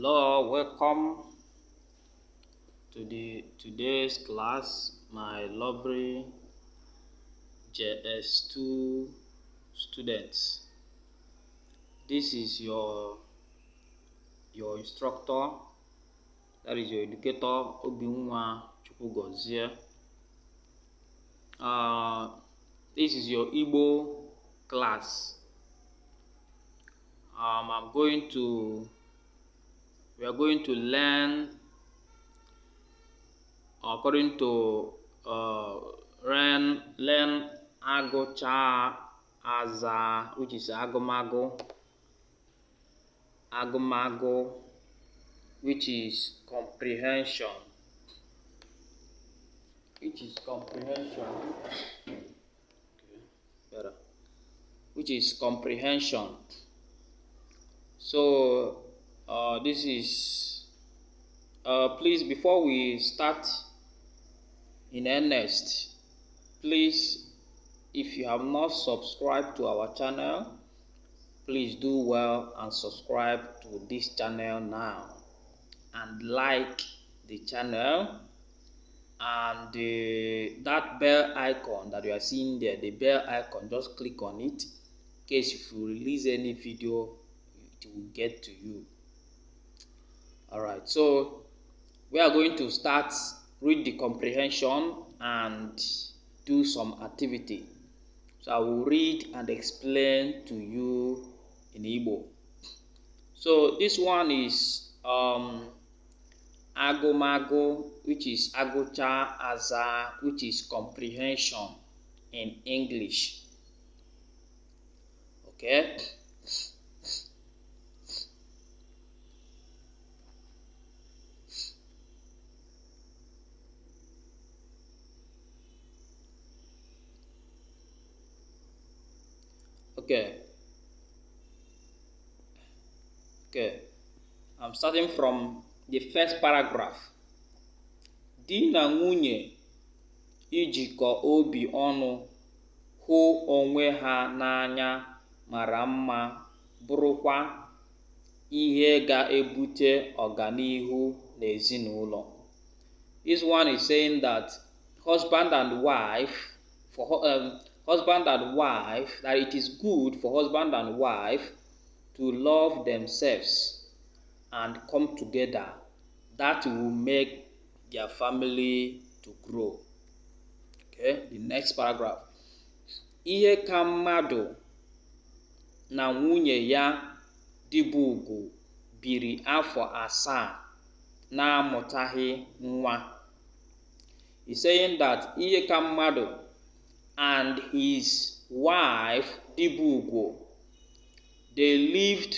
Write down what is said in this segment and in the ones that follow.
Hello, welcome to today's class, my lovely JS2 students. This is your instructor, that is your educator, Obinwa Chukwugozie. This is your Igbo class. We are going to learn according to learn Agụcha Aza, which is Agụmagụ, which is comprehension. Which is comprehension. So this is please, before we start in earnest, please, if you have not subscribed to our channel, please do well and subscribe to this channel now, and like the channel, and that bell icon that you are seeing there, the bell icon, just click on it in case if you release any video, it will get to you. Alright, so we are going to start, read the comprehension and do some activity. So I will read and explain to you in Igbo. So this one is Agụmagụ, which is Agụcha Aza, which is comprehension in English. Okay. Okay. I'm starting from the first paragraph. Di na nwunye ijikọ obi ọnụ hụ onwe ha n'anya mara mma, bụrụkwa ihe ga-ebute ọganihu n'ezinụlọ. This one is saying that husband and wife, that it is good for husband and wife to love themselves and come together. That will make their family to grow. Okay, the next paragraph. Ihe ka mmadụ na nwunye ya dịbu ugwu biri afọ 7 na-amụtaghị nwa. He's saying that ihe ka mmadụ and his wife dịbu ugwu, they lived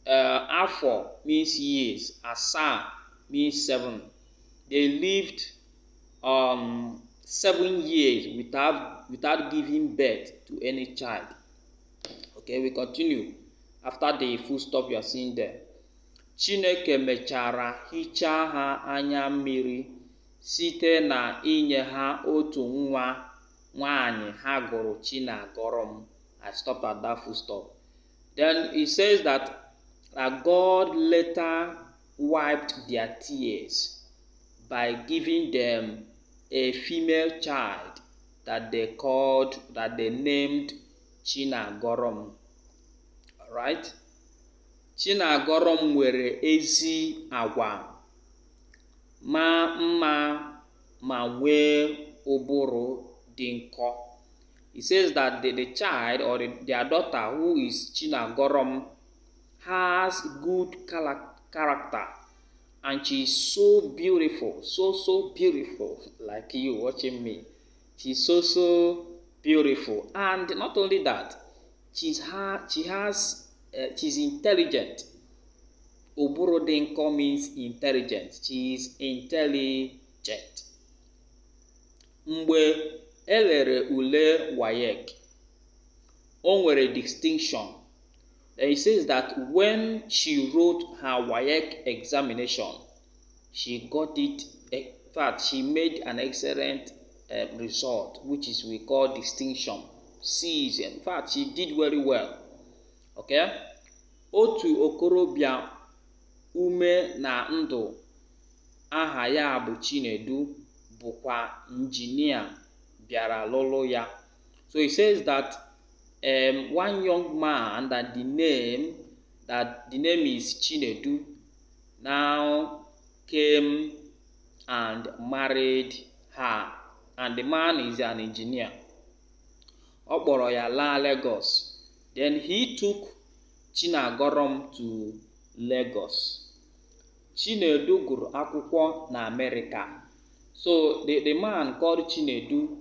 afọ means years, asa means 7. They lived 7 years without giving birth to any child. Okay, we continue. After the full stop you are seeing there. Chineke mechara hichaa ha anya mmiri site na inye ha otu nwa nwanyị ha gụrụ Chinagọrọm. I stopped at that full stop. Then it says that God later wiped their tears by giving them a female child that they named Chinagọrọm. Alright? Chinagọrọm nwere ezi agwa, ma mma, ma nwee ụbụrụ dị nkọ. It says that the child or their daughter, who is Chinagọrọm, has good character, and she is so beautiful, so beautiful, like you watching me. She's so beautiful, and not only that, she's intelligent. Ụbụrụ dị nkọ means intelligent. She is intelligent. Mgbe elere ule WAEC, o nwere distinction. It says that when she wrote her WAEC examination, she got it. In fact, she made an excellent result, which is we call distinction. C's. In fact, she did very well. Okay? Otu okorobịa ume na ndụ aha ya bụ Chinedu bụkwa injinia bịara lụrụ ya. So he says that one young man that the name is Chinedu now came and married her, and the man is an engineer. Ọ kpọrọ ya laa Lagos. Then he took Chinagorom to Lagos. Chinedu gụrụ akwụkwọ na America. So the man called Chinedu,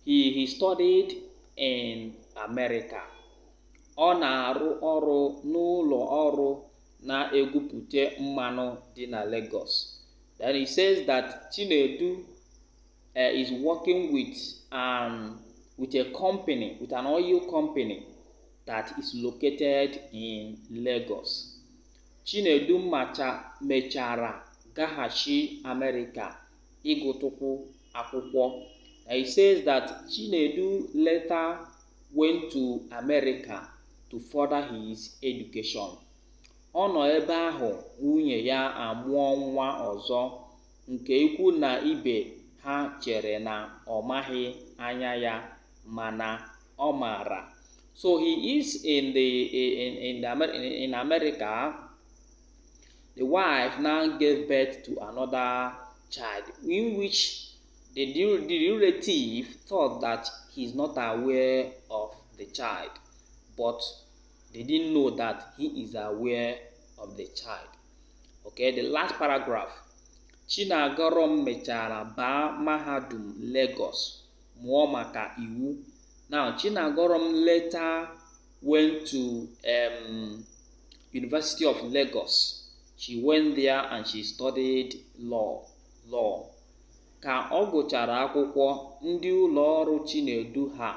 he studied in America. Ọ na-arụ ọrụ n'ụlọ ọrụ na-egwupụta mmanụ dị na Lagos. Then he says that Chinedu is working with a company, with an oil company that is located in Lagos. Chinedu mechara gaghachi America ịgụtụkwu akwụkwọ. He says that Chinedu later went to America to further his education. Ọ nọ ebe ahụ nwunye ya amụọ nwa ọzọ nke ikwu na ibe ha chere na ọ maghị anya ya mana ọ maara. So he is in America. The wife now gave birth to another child, in which the relative thought that he is not aware of the child, but they didn't know that he is aware of the child. Okay, the last paragraph. Chinagorom mechara baa mahadum Lagos mụọ maka iwu. Now, Chinagorom later went to University of Lagos. She went there and she studied law. Ka ọ gụchara akwụkwọ, ndị ụlọ ọrụ Chinedu ha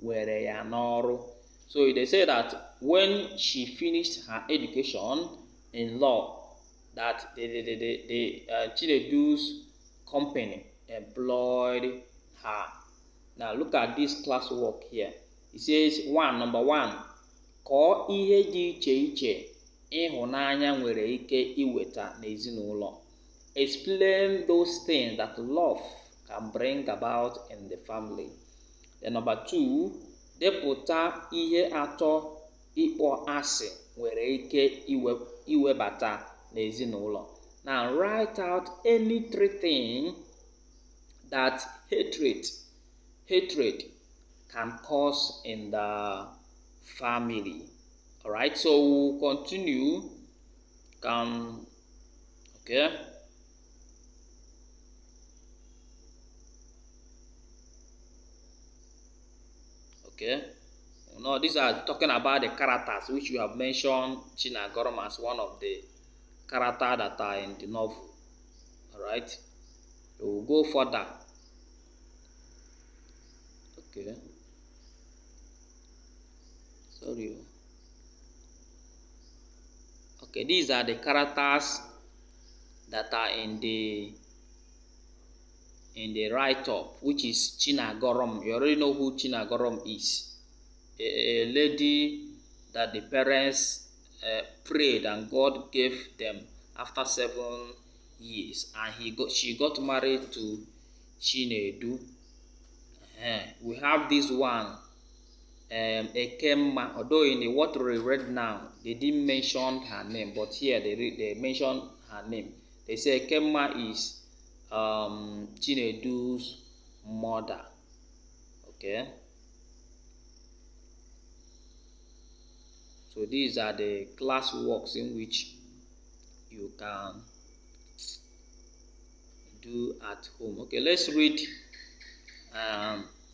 were ya n'ọrụ. So they say that when she finished her education in law, that the Chinedu's company employed her. Now look at this classwork here. It says number one, kọọ ihe dị iche iche ịhụnanya nwere ike iweta n'ezinụlọ. Explain those things that love can bring about in the family. Then number two, depụta ihe atọ ịkpọ asị nwere ike iwebata n'ezinụlọ. Now write out any three things that hatred can cause in the family. All right, so we'll continue. Okay. Okay. Now these are talking about the characters which you have mentioned Chinagorom as one of the characters that are in the novel. All right. So we'll go further. Okay. Sorry. Okay, these are the characters that are in the write-up, which is Chinagorom. You already know who Chinagorom is. A lady that the parents prayed and God gave them after 7 years, and she got married to Chinedu. We have this one, Ekemma. Although in the what we read now, they didn't mention her name, but here they mentioned her name. They say Ekemma is Chinedu's mother. Okay. So these are the class works in which you can do at home. Okay, let's read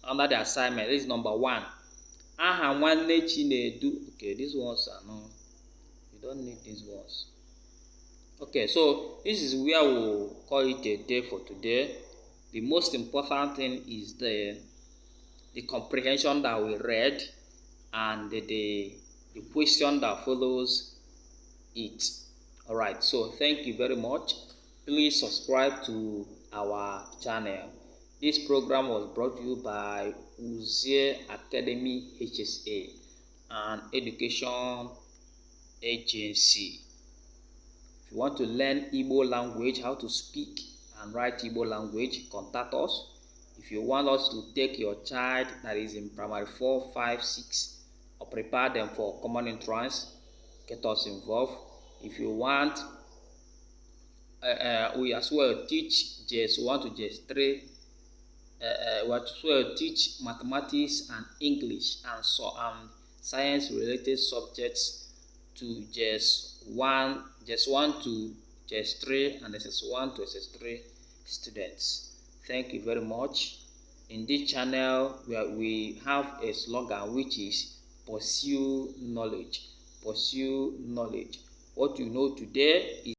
under the assignment. This is number 1. Aha nwanne Chinedu. Okay, these ones are no. You don't need these ones. Okay, so this is where we'll call it a day for today. The most important thing is the comprehension that we read and the question that follows it. All right, so thank you very much. Please subscribe to our channel. This program was brought to you by Uzie Academy HSA, an education agency. If you want to learn Igbo language, how to speak and write Igbo language, contact us. If you want us to take your child that is in primary 4, 5, 6, or prepare them for common entrance, get us involved. If you want, we as well teach JS1 to JS3. We as well teach mathematics and English and science related subjects to JS1 to JS3 and SS1 to SS3 students. Thank you very much. In this channel, we have a slogan which is pursue knowledge. Pursue knowledge. What you know today is